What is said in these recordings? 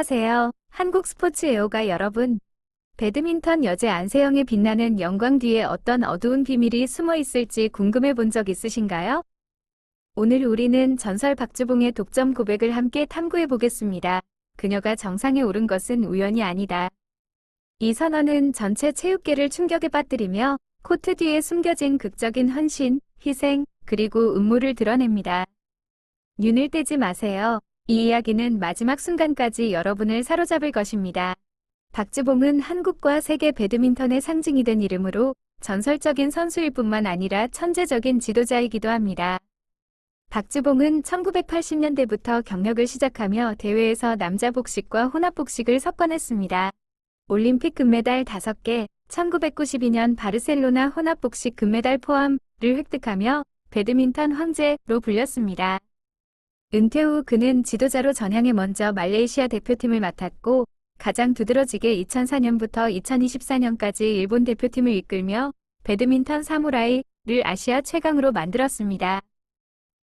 안녕하세요. 한국 스포츠 애호가 여러분. 배드민턴 여제 안세영의 빛나는 영광 뒤에 어떤 어두운 비밀이 숨어 있을지 궁금해 본 적 있으신가요? 오늘 우리는 전설 박주봉의 독점 고백을 함께 탐구해 보겠습니다. 그녀가 정상에 오른 것은 우연이 아니다. 이 선언은 전체 체육계를 충격에 빠뜨리며 코트 뒤에 숨겨진 극적인 헌신, 희생, 그리고 음모를 드러냅니다. 눈을 떼지 마세요. 이 이야기는 마지막 순간까지 여러분을 사로잡을 것입니다. 박주봉은 한국과 세계 배드민턴의 상징이 된 이름으로 전설적인 선수일 뿐만 아니라 천재적인 지도자이기도 합니다. 박주봉은 1980년대부터 경력을 시작하며 대회에서 남자 복식과 혼합 복식을 석권했습니다. 올림픽 금메달 5개, 1992년 바르셀로나 혼합 복식 금메달 포함을 획득하며 배드민턴 황제로 불렸습니다. 은퇴 후 그는 지도자로 전향해 먼저 말레이시아 대표팀을 맡았고 가장 두드러지게 2004년부터 2024년까지 일본 대표팀을 이끌며 배드민턴 사무라이를 아시아 최강으로 만들었습니다.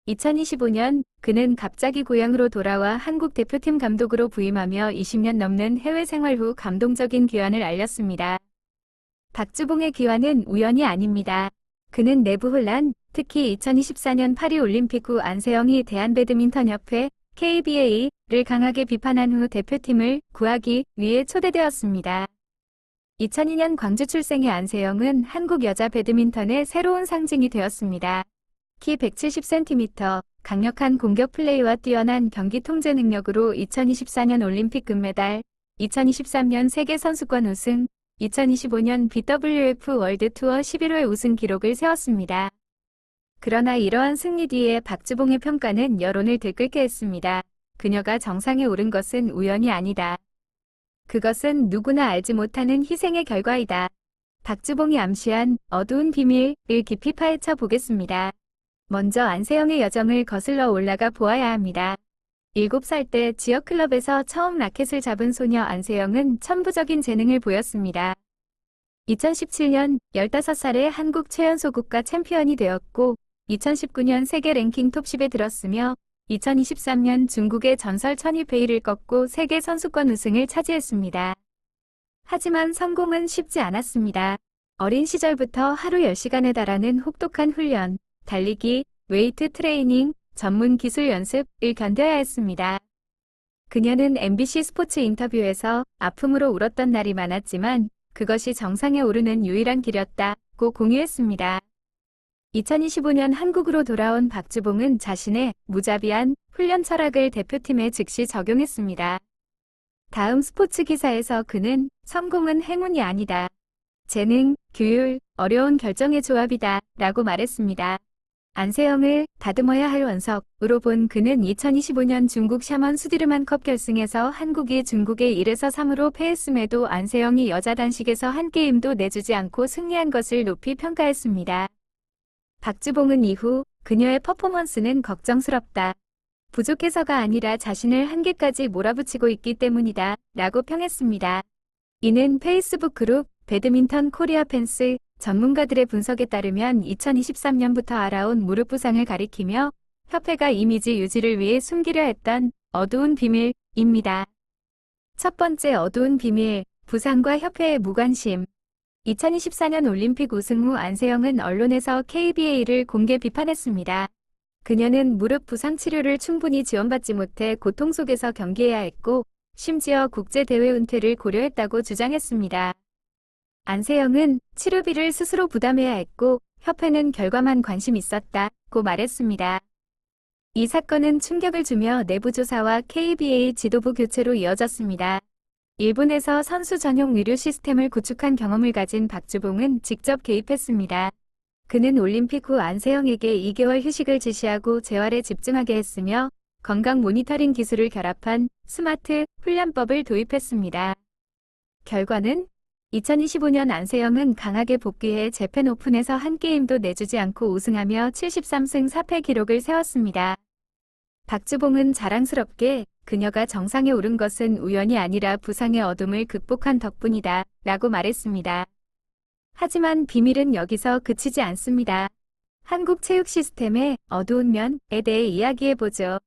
2025년 그는 갑자기 고향으로 돌아와 한국 대표팀 감독으로 부임하며 20년 넘는 해외 생활 후 감동적인 귀환을 알렸습니다. 박주봉의 귀환은 우연이 아닙니다. 그는 내부 혼란, 특히 2024년 파리올림픽 후 안세영이 대한배드민턴협회 KBA를 강하게 비판한 후 대표팀을 구하기 위해 초대되었습니다. 2002년 광주 출생의 안세영은 한국 여자 배드민턴의 새로운 상징이 되었습니다. 키 170cm, 강력한 공격 플레이와 뛰어난 경기 통제 능력으로 2024년 올림픽 금메달, 2023년 세계선수권 우승, 2025년 BWF 월드투어 11회 우승 기록을 세웠습니다. 그러나 이러한 승리 뒤에 박주봉의 평가는 여론을 들끓게 했습니다. 그녀가 정상에 오른 것은 우연이 아니다. 그것은 누구나 알지 못하는 희생의 결과이다. 박주봉이 암시한 어두운 비밀을 깊이 파헤쳐 보겠습니다. 먼저 안세영의 여정을 거슬러 올라가 보아야 합니다. 7살 때 지역 클럽에서 처음 라켓을 잡은 소녀 안세영은 천부적인 재능을 보였습니다. 2017년 15살에 한국 최연소 국가 챔피언이 되었고 2019년 세계 랭킹 톱10에 들었으며 2023년 중국의 전설 천이페이를 꺾고 세계 선수권 우승을 차지했습니다. 하지만 성공은 쉽지 않았습니다. 어린 시절부터 하루 10시간에 달하는 혹독한 훈련, 달리기, 웨이트 트레이닝, 전문 기술 연습을 견뎌야 했습니다. 그녀는 MBC 스포츠 인터뷰에서 아픔으로 울었던 날이 많았지만 그것이 정상에 오르는 유일한 길이었다고 공유했습니다. 2025년 한국으로 돌아온 박주봉은 자신의 무자비한 훈련 철학을 대표팀에 즉시 적용했습니다. 다음 스포츠 기사에서 그는 성공은 행운이 아니다. 재능, 규율, 어려운 결정의 조합이다 라고 말했습니다. 안세영을 다듬어야 할 원석으로 본 그는 2025년 중국 샤먼 수디르만컵 결승에서 한국이 중국에 1-3으로 패했음에도 안세영이 여자 단식에서 한 게임도 내주지 않고 승리한 것을 높이 평가했습니다. 박주봉은 이후 그녀의 퍼포먼스는 걱정스럽다. 부족해서가 아니라 자신을 한계까지 몰아붙이고 있기 때문이다 라고 평했습니다. 이는 페이스북 그룹 배드민턴 코리아 펜스 전문가들의 분석에 따르면 2023년부터 알아온 무릎 부상을 가리키며 협회가 이미지 유지를 위해 숨기려 했던 어두운 비밀입니다. 첫 번째 어두운 비밀, 부상과 협회의 무관심. 2024년 올림픽 우승 후 안세영은 언론에서 KBA를 공개 비판했습니다. 그녀는 무릎 부상 치료를 충분히 지원받지 못해 고통 속에서 경기해야 했고 심지어 국제대회 은퇴를 고려했다고 주장했습니다. 안세영은 치료비를 스스로 부담해야 했고 협회는 결과만 관심 있었다고 말했습니다. 이 사건은 충격을 주며 내부 조사와 KBA 지도부 교체로 이어졌습니다. 일본에서 선수 전용 의료 시스템을 구축한 경험을 가진 박주봉은 직접 개입했습니다. 그는 올림픽 후 안세영에게 2개월 휴식을 지시하고 재활에 집중하게 했으며 건강 모니터링 기술을 결합한 스마트 훈련법을 도입했습니다. 결과는 2025년 안세영은 강하게 복귀해 재팬 오픈에서 한 게임도 내주지 않고 우승하며 73승 4패 기록을 세웠습니다. 박주봉은 자랑스럽게 그녀가 정상에 오른 것은 우연이 아니라 부상의 어둠을 극복한 덕분이다 라고 말했습니다. 하지만 비밀은 여기서 그치지 않습니다. 한국 체육 시스템의 어두운 면에 대해 이야기해보죠.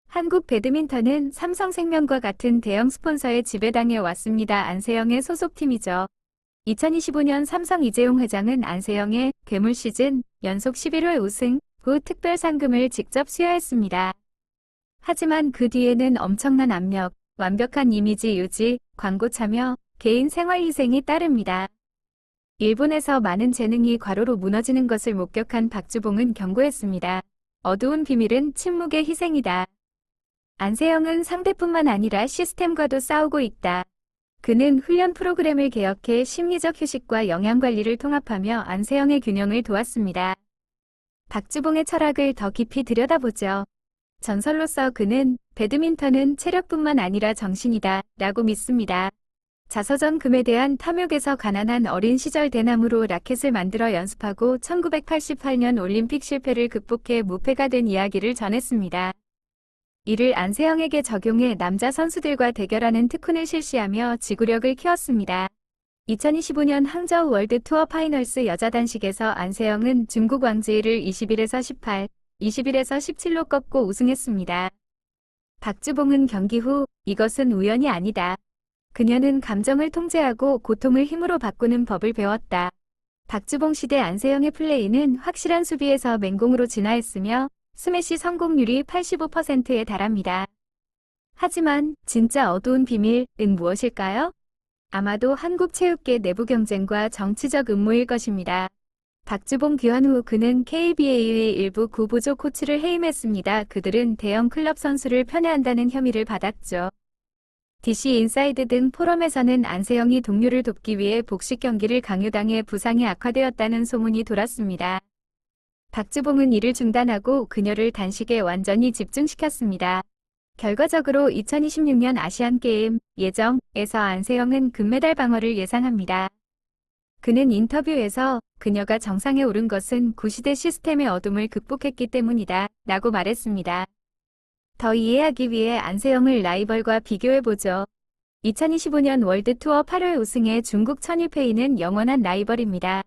한국 배드민턴은 삼성생명과 같은 대형 스폰서의 지배당해 왔습니다. 안세영의 소속팀이죠. 2025년 삼성 이재용 회장은 안세영의 괴물 시즌 연속 11회 우승 후 특별 상금을 직접 수여했습니다. 하지만 그 뒤에는 엄청난 압력, 완벽한 이미지 유지, 광고 참여, 개인 생활 희생이 따릅니다. 일본에서 많은 재능이 과로로 무너지는 것을 목격한 박주봉은 경고했습니다. 어두운 비밀은 침묵의 희생이다. 안세영은 상대뿐만 아니라 시스템과도 싸우고 있다. 그는 훈련 프로그램을 개혁해 심리적 휴식과 영양관리를 통합하며 안세영의 균형을 도왔습니다. 박주봉의 철학을 더 깊이 들여다보죠. 전설로서 그는 배드민턴은 체력뿐만 아니라 정신이다 라고 믿습니다. 자서전 금에 대한 탐욕에서 가난한 어린 시절 대나무로 라켓을 만들어 연습하고 1988년 올림픽 실패를 극복해 무패가 된 이야기를 전했습니다. 이를 안세영에게 적용해 남자 선수들과 대결하는 특훈을 실시하며 지구력을 키웠습니다. 2025년 항저우 월드 투어 파이널스 여자 단식에서 안세영은 중국 왕지이를 21에서 18, 21에서 17로 꺾고 우승했습니다. 박주봉은 경기 후 이것은 우연이 아니다. 그녀는 감정을 통제하고 고통을 힘으로 바꾸는 법을 배웠다. 박주봉 시대 안세영의 플레이는 확실한 수비에서 맹공으로 진화했으며 스매시 성공률이 85%에 달합니다. 하지만 진짜 어두운 비밀은 무엇일까요? 아마도 한국 체육계 내부 경쟁과 정치적 음모일 것입니다. 박주봉 귀환 후 그는 KBA의 일부 구보조 코치를 해임했습니다. 그들은 대형 클럽 선수를 편애한다는 혐의를 받았죠. DC 인사이드 등 포럼에서는 안세영이 동료를 돕기 위해 복식 경기를 강요당해 부상이 악화되었다는 소문이 돌았습니다. 박주봉은 이를 중단하고 그녀를 단식에 완전히 집중시켰습니다. 결과적으로 2026년 아시안게임 예정에서 안세영은 금메달 방어를 예상합니다. 그는 인터뷰에서 그녀가 정상에 오른 것은 구시대 시스템의 어둠을 극복했기 때문이다 라고 말했습니다. 더 이해하기 위해 안세영을 라이벌과 비교해보죠. 2025년 월드투어 8회 우승의 중국 천유페이는 영원한 라이벌입니다.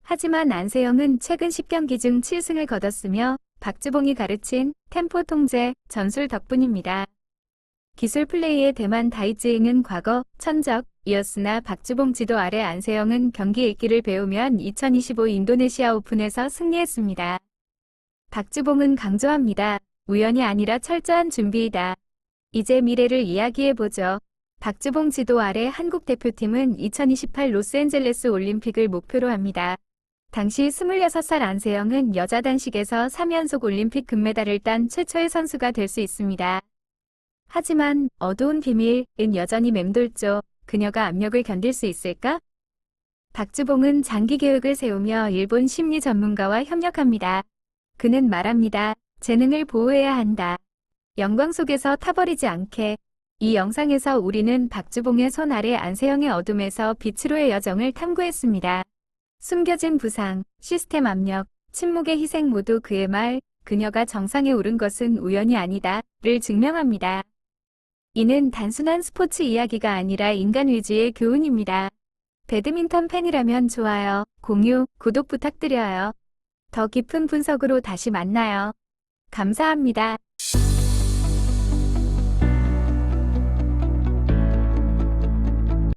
하지만 안세영은 최근 10경기 중 7승을 거뒀으며 박주봉이 가르친 템포 통제, 전술 덕분입니다. 기술 플레이의 대만 다이지잉은 과거 천적이었으나 박주봉 지도 아래 안세영은 경기 읽기를 배우면 2025 인도네시아 오픈에서 승리했습니다. 박주봉은 강조합니다. 우연이 아니라 철저한 준비이다. 이제 미래를 이야기해보죠. 박주봉 지도 아래 한국 대표팀은 2028 로스앤젤레스 올림픽을 목표로 합니다. 당시 26살 안세영은 여자 단식에서 3연속 올림픽 금메달을 딴 최초의 선수가 될 수 있습니다. 하지만 어두운 비밀은 여전히 맴돌죠. 그녀가 압력을 견딜 수 있을까? 박주봉은 장기 계획을 세우며 일본 심리 전문가와 협력합니다. 그는 말합니다. 재능을 보호해야 한다. 영광 속에서 타버리지 않게. 이 영상에서 우리는 박주봉의 손 아래 안세영의 어둠에서 빛으로의 여정을 탐구했습니다. 숨겨진 부상, 시스템 압력, 침묵의 희생 모두 그의 말, 그녀가 정상에 오른 것은 우연이 아니다를 증명합니다. 이는 단순한 스포츠 이야기가 아니라 인간 의지의 교훈입니다. 배드민턴 팬이라면 좋아요, 공유, 구독 부탁드려요. 더 깊은 분석으로 다시 만나요. 감사합니다.